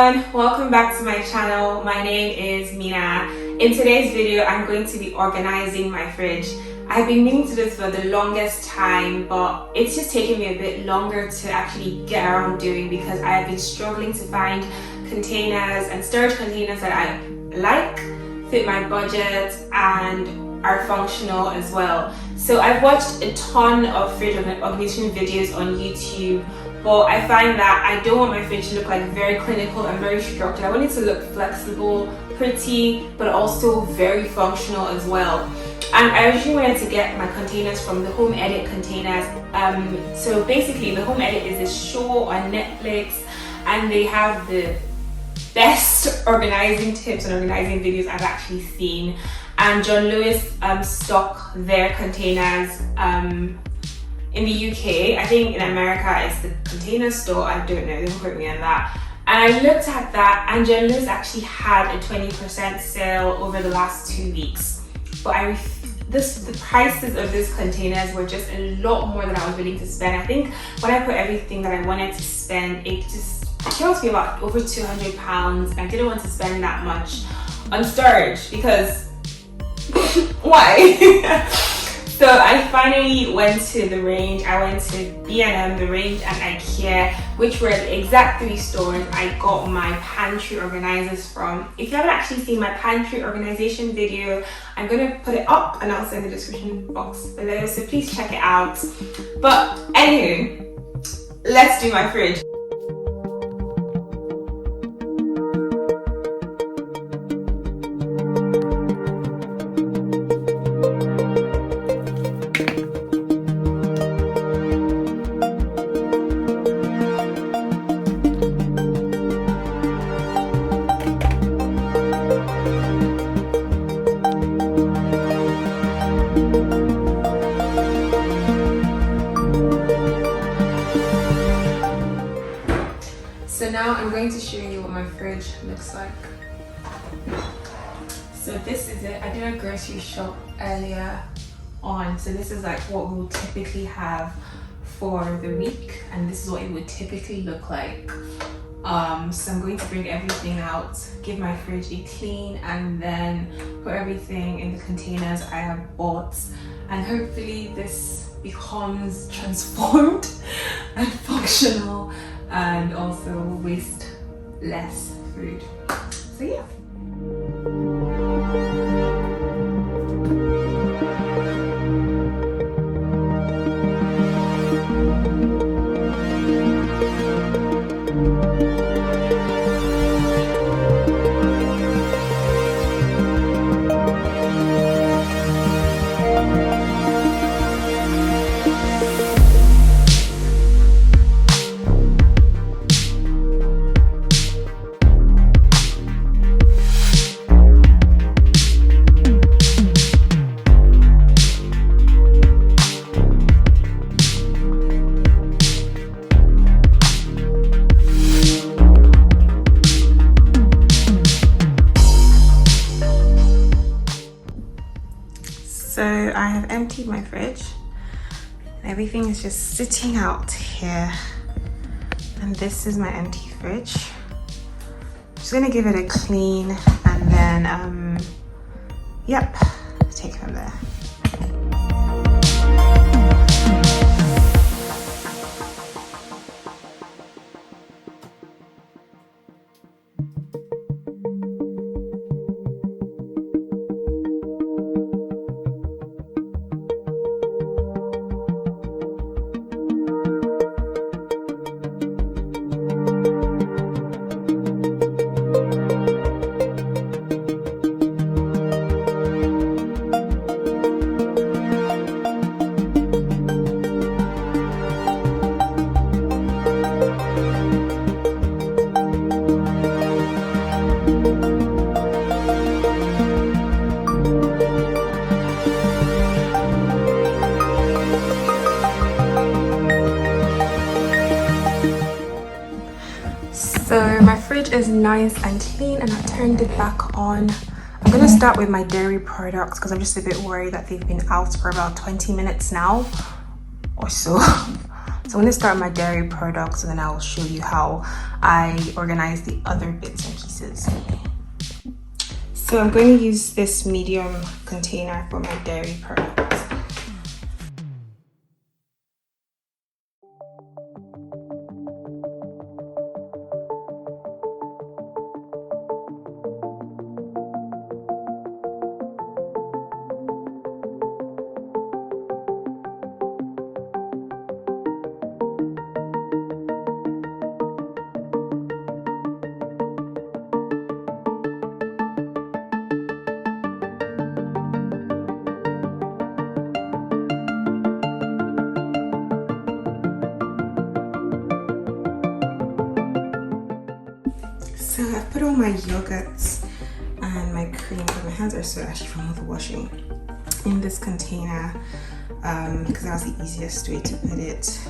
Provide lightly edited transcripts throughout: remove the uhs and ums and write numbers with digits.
everyone, welcome back to my channel. My name is Mina. In today's video, I'm going to be organizing my fridge. I've been meaning to do this for the longest time, but it's just taken me a bit longer to actually get around doing because I have been struggling to find containers and storage containers that I like, fit my budget, and are functional as well. So I've watched a ton of fridge organization videos on YouTube, but I find that I don't want my fridge to look like very clinical and very structured. I want it to look flexible, pretty, but also very functional as well. And I originally wanted to get my containers from the Home Edit containers. So basically the Home Edit is a show on Netflix, and they have the best organizing tips and organizing videos I've actually seen. And John Lewis stock their containers in the UK. I think in America it's the Container Store. I don't know, don't quote me on that. And I looked at that, and John Lewis actually had a 20% sale over the last 2 weeks. But the prices of these containers were just a lot more than I was willing to spend. I think when I put everything that I wanted to spend, it cost me about over £200, and I didn't want to spend that much on storage because why? So I finally went to the range. I went to B&M, the range, and IKEA, which were the exact 3 stores I got my pantry organizers from. If you haven't actually seen my pantry organization video, I'm going to put it up and I'll send the description box below, so please check it out. But anyway, let's do my fridge. So now I'm going to show you what my fridge looks like. So this is it. I did a grocery shop earlier on. So this is like what we'll typically have for the week, and this is what it would typically look like. So I'm going to bring everything out, give my fridge a clean, and then put everything in the containers I have bought, and hopefully this becomes transformed and functional and also waste less food. So yeah. So I have emptied my fridge. Everything is just sitting out here. And this is my empty fridge. I'm just gonna give it a clean and then, yep, take it from there. So my fridge is nice and clean, and I turned it back on. I'm gonna start with my dairy products because I'm just a bit worried that they've been out for about 20 minutes now or so. So I'm going to start my dairy products and then I'll show you how I organize the other bits and pieces. So I'm going to use this medium container for my dairy products. So I put all my yogurts and my cream, but my hands are so ashy from all the washing, in this container because that was the easiest way to put it.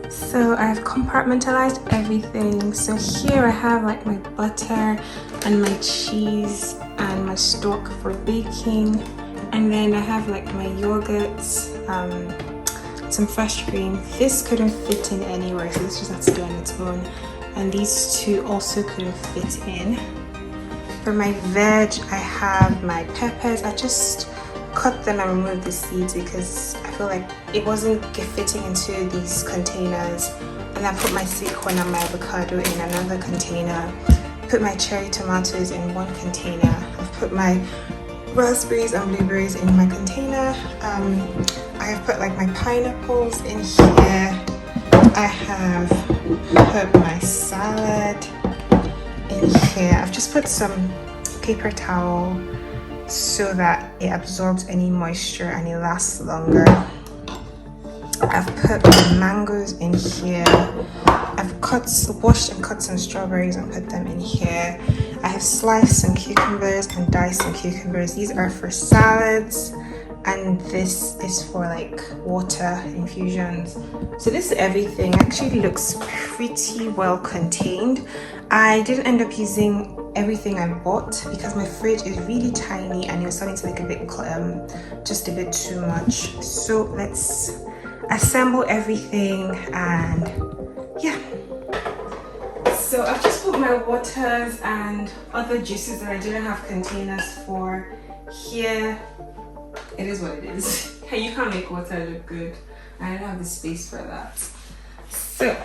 So I've compartmentalized everything. So here I have like my butter and my cheese and my stock for baking, and then I have like my yogurts, some fresh cream. This couldn't fit in anywhere, so this just has to go on its own, and these two also couldn't fit in. For my veg, I have my peppers. I just cut them and removed the seeds because I feel like it wasn't fitting into these containers. And I put my sweet corn and my avocado in another container. Put my cherry tomatoes in one container. I've put my raspberries and blueberries in my container. I have put like my pineapples in here. I have put my salad in here. I've just put some paper towel so that it absorbs any moisture and it lasts longer. I've put my mangoes in here. I've washed and cut some strawberries and put them in here. I have sliced some cucumbers and diced some cucumbers. These are for salads, and this is for like water infusions. So this is everything. Actually looks pretty well contained. I didn't end up using everything I bought because my fridge is really tiny and it was starting to look a bit just a bit too much. So let's assemble everything, and yeah. So I've just put my waters and other juices that I didn't have containers for here. It is what it is. You can't make water look good. I don't have the space for that. So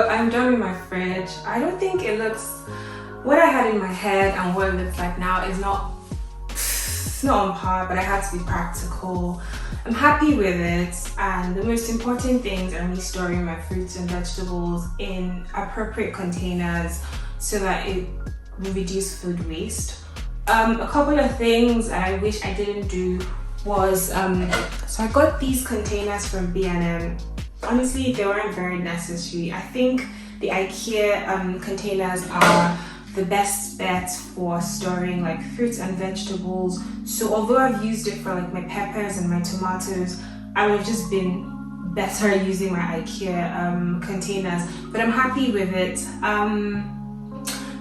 I'm done with my fridge. I don't think it looks, what I had in my head and what it looks like now is it's not on par, but I had to be practical. I'm happy with it, and the most important things are me storing my fruits and vegetables in appropriate containers so that it will reduce food waste. A couple of things I wish I didn't do was, so I got these containers from B&M. Honestly, they weren't very necessary. I think the IKEA containers are the best bet for storing like fruits and vegetables. So although I've used it for like my peppers and my tomatoes, I would have just been better using my IKEA containers, but I'm happy with it.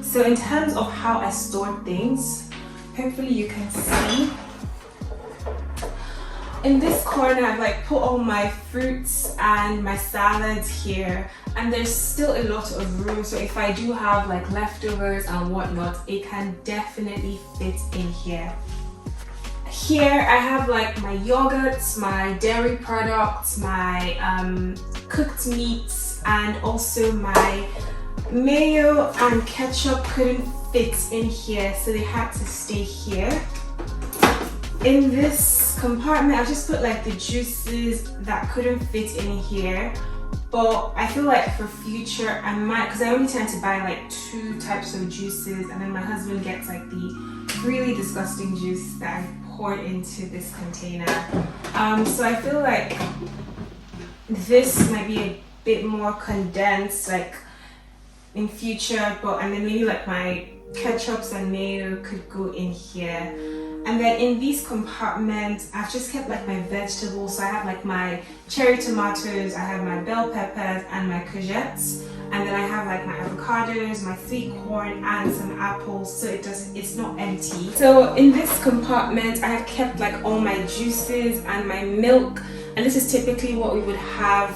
So in terms of how I store things, hopefully you can see. In this corner, I've like put all my fruits and my salads here, and there's still a lot of room, so if I do have like leftovers and whatnot, it can definitely fit in here. Here I have like my yogurts, my dairy products, my cooked meats, and also my mayo and ketchup couldn't fit in here, so they had to stay here. In this compartment, I just put like the juices that couldn't fit in here, but I feel like for future I might, because I only tend to buy like 2 types of juices, and then my husband gets like the really disgusting juice that I poured into this container. So I feel like this might be a bit more condensed like in future, but and then maybe like my ketchups and mayo could go in here. And then in these compartments, I've just kept like my vegetables. So I have like my cherry tomatoes, I have my bell peppers and my courgettes. And then I have like my avocados, my sweet corn, and some apples, so it's not empty. So in this compartment, I have kept like all my juices and my milk. And this is typically what we would have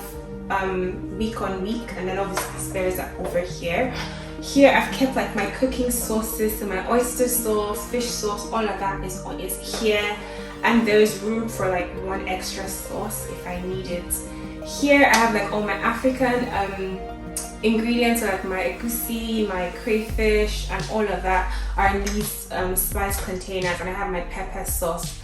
week on week. And then obviously there's that over here. Here I've kept like my cooking sauces, so my oyster sauce, fish sauce, all of that is here, and there's room for like 1 extra sauce if I need it. Here I have like all my African ingredients, like my egusi, my crayfish, and all of that are in these spice containers, and I have my pepper sauce.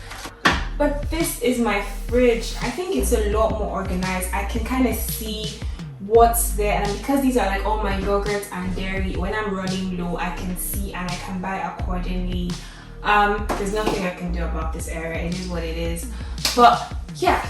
But this is my fridge. I think it's a lot more organized. I can kind of see what's there, and because these are like all my yogurts and dairy, when I'm running low I can see and I can buy accordingly. There's nothing I can do about this area, it is what it is, but yeah.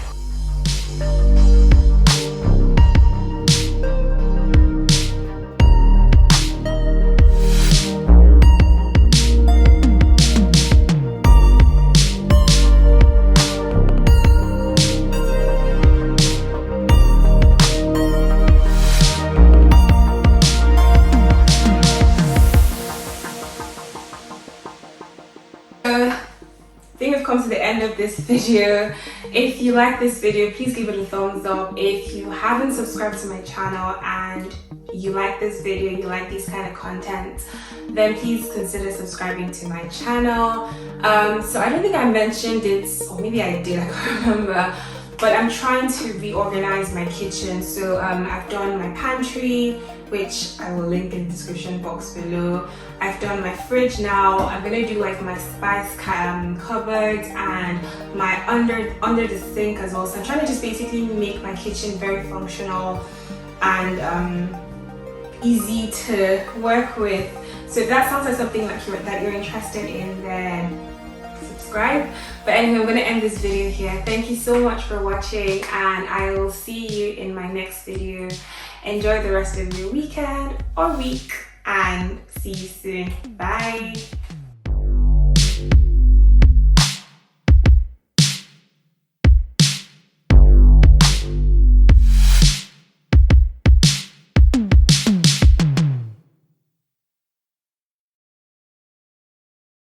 come to the end of this video. If you like this video, please give it a thumbs up. If you haven't subscribed to my channel and you like this video, you like these kind of content, then please consider subscribing to my channel. So I don't think I mentioned it, or maybe I did, I can't remember, but I'm trying to reorganize my kitchen. So I've done my pantry, which I will link in the description box below. I've done my fridge now. I'm gonna do like my spice cupboards and my under the sink as well. So I'm trying to just basically make my kitchen very functional and easy to work with. So if that sounds like something that you're interested in, then subscribe. But anyway, I'm going to end this video here. Thank you so much for watching, and I will see you in my next video. Enjoy the rest of your weekend or week, and see you soon. Bye.